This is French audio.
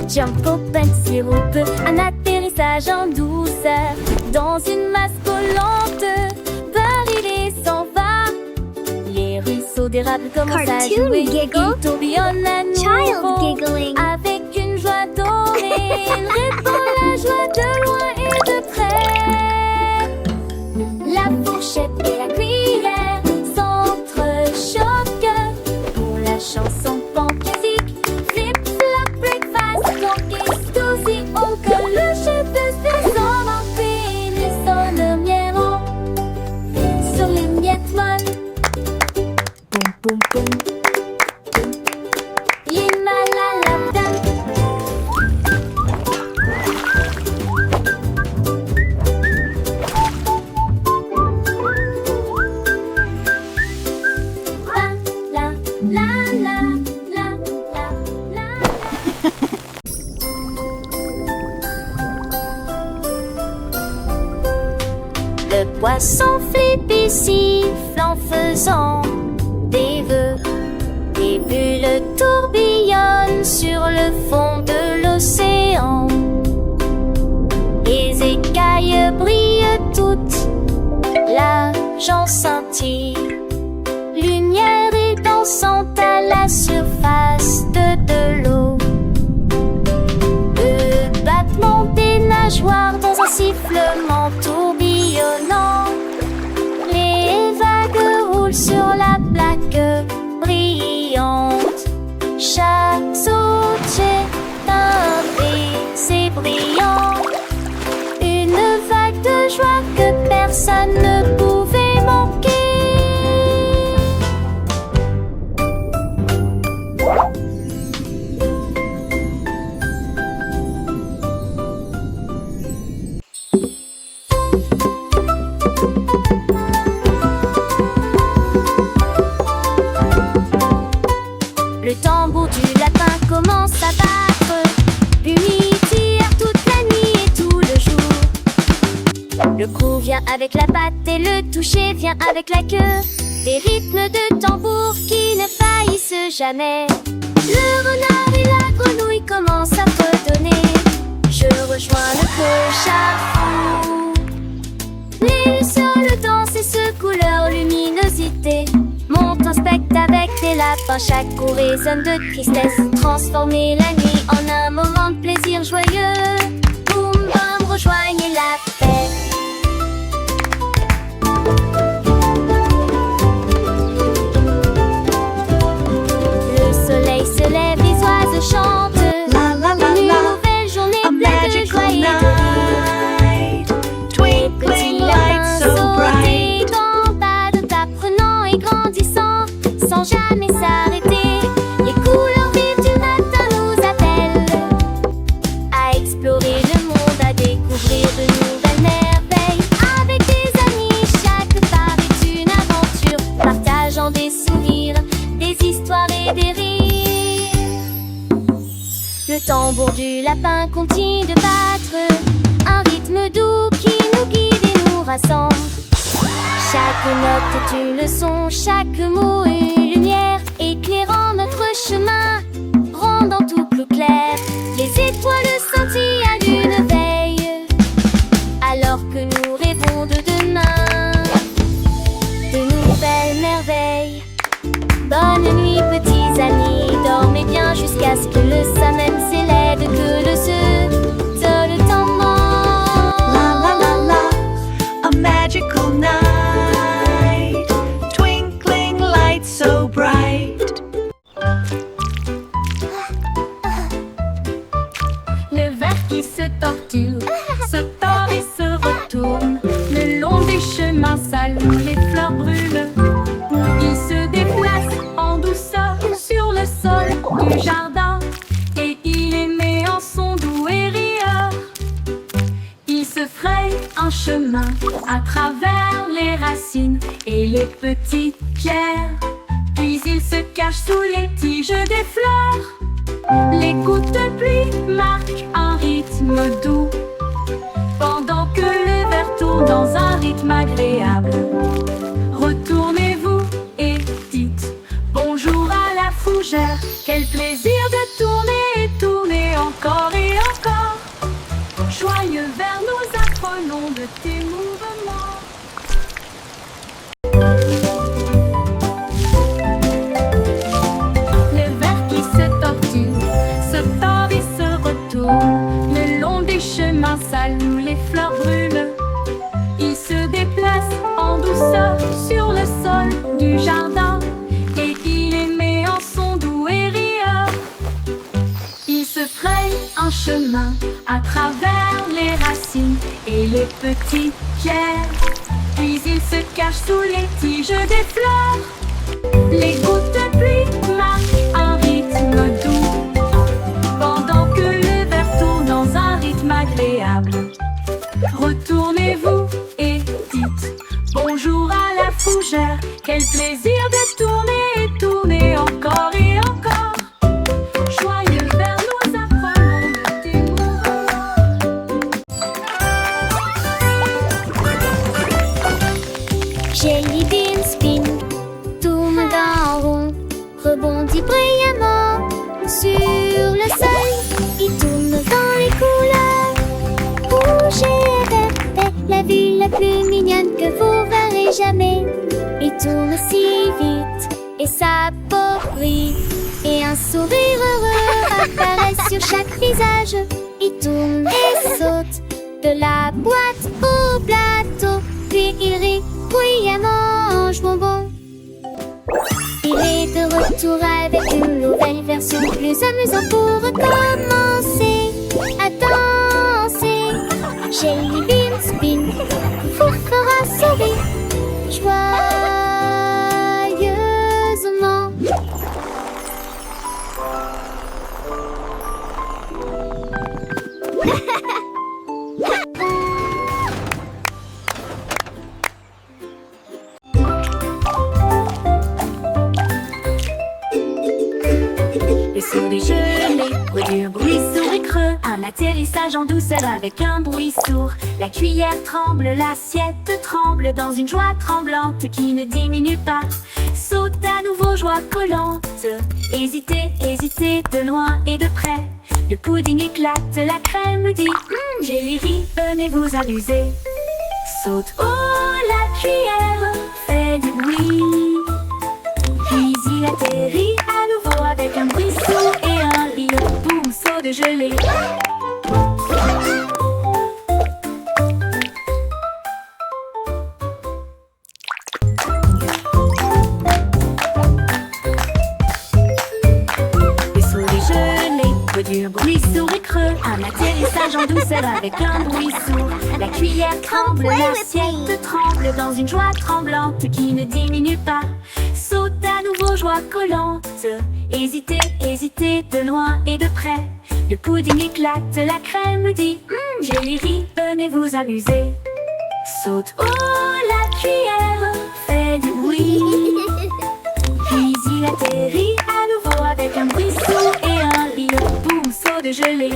Jump open sirope, un atterrissage en douceur dans une masse collante. Paris s'en va. Les ruisseaux d'érable commencent à Cartoon jouer. giggle. Ils tourbillonnent à Child nouveau giggling. avec une joie dorée. Il répand la joie de loin et de près. La fourchette et la cuillère s'entrechoquent pour la chanson pop musique. Flip flop breakfast, donc aussi haut que le chef de saison en finissant le miel sur les miettes molles. Boum boum boum. Yimalalabda. La la la la la la. Le poisson flippy siffle en faisant des vœux. Des bulles tourbillonnent sur le fond de l'océan. Les écailles brillent toutes, l'argent scintille. Lumière et dansante à la surface de l'eau. Le battement des nageoires dans un sifflement tourbillonnant. Les vagues roulent sur la plaque brillante. Chaque saut est un baiser brillant. Une vague de joie que personne ne pouvait manquer. Le tambour du lapin commence à battre. Puis il tire toute la nuit et tout le jour. Le coup vient avec la patte et le toucher vient avec la queue. Des rythmes de tambour qui ne faillissent jamais. Le renard et la grenouille commencent à fredonner. Je rejoins le clochard fou. Les lucioles dansent et secouent leur luminosité. Monte un spectre avec des lapins, chaque coup résonne de tristesse. Transformer la nuit en un moment de plaisir joyeux. Boum bam, rejoignez la fête. Le soleil se lève, les oiseaux chantent. La la la Une la, nouvelle journée a pleine de magical joie et de rire. night. Twinkling lights so bright. Gambade, apprenant et grandissant, sans jamais s'arrêter. Les couleurs vives du matin nous appellent à explorer le monde, à découvrir de nouvelles merveilles. Avec des amis, chaque part est une aventure, partageant des souvenirs, des histoires et des rires. Le tambour du lapin continue de battre, un rythme doux qui nous guide et nous rassemble. Chaque note est une leçon, chaque mot une lumière, éclairant notre chemin, rendant tout plus clair. Les étoiles scintillent à lune veille, alors que nous rêvons de demain, de nouvelles merveilles. Bonne nuit petits amis, dormez bien jusqu'à ce que le sommeil s'élève, que le se le temps La la la la, a magical night. Twinkling lights so bright. Le verre qui se torture, se tord et se retourne. Le long des chemins salons, les fleurs brûlent. Il se déplace en douceur sur le sol du jardin. Et il émet en son doux et rieur. Il se fraye un chemin à travers les racines et les petites pierres. Puis il se cache sous les tiges des fleurs. Les gouttes de pluie marquent un rythme doux, pendant que le verre tourne dans un rythme agréable. Retournez-vous et dites bonjour à la fougère. Quel plaisir de tourner et tourner encore. à travers les racines et les petites pierres. Puis il se cache sous les tiges des fleurs. Les gouttes de pluie marquent un rythme doux, pendant que le verre tourne dans un rythme agréable. Retournez-vous et dites bonjour à la fougère. Quel plaisir de tourner et tourner encore et encore. Joyeux vers nous apprenons le dénouement. Jelly bean spin, tourne d'un rond, rebondit brillamment sur le sol. Il tourne dans les couleurs rouge et vert, la ville la plus mignonne que vous verrez jamais. Il tourne si vite et sa peau brille, et un sourire heureux apparaît sur chaque visage. Il tourne et saute de la boîte au plateau, puis il rit bruyamment en jouant bon. Il est de retour avec une nouvelle version plus amusante pour recommencer à danser. Jelly bean spin vous fera sourire joyeusement. Les souris gelées produisent un bruit sourd et creux. Un atterrissage en douceur avec un bruit sourd. La cuillère tremble, l'assiette tremble dans une joie tremblante qui ne diminue pas. Saute à nouveau, joie collante. Hésitez, hésitez de loin et de près. Le pudding éclate, la crème dit Jelly rit, venez vous amuser. Saute, oh la cuillère fait du bruit. Puis il atterrit à nouveau avec un bruit sourd et un rire. Boum, saut de gelée. Les souris gelées produisent un bruit sourd et creux. Un atterrissage en douceur avec un bruit sourd. La cuillère tremble, l'assiette tremble dans une joie tremblante qui ne diminue pas. Saute à nouveau, joie collante. Hésitez, hésitez de loin et de près. Le pudding éclate, la crème dit Jelly rit, venez vous amuser. Saute, oh la cuillère fait du bruit. Puis il atterrit à nouveau avec un bruit sourd et un rire. Boum, saut de gelée.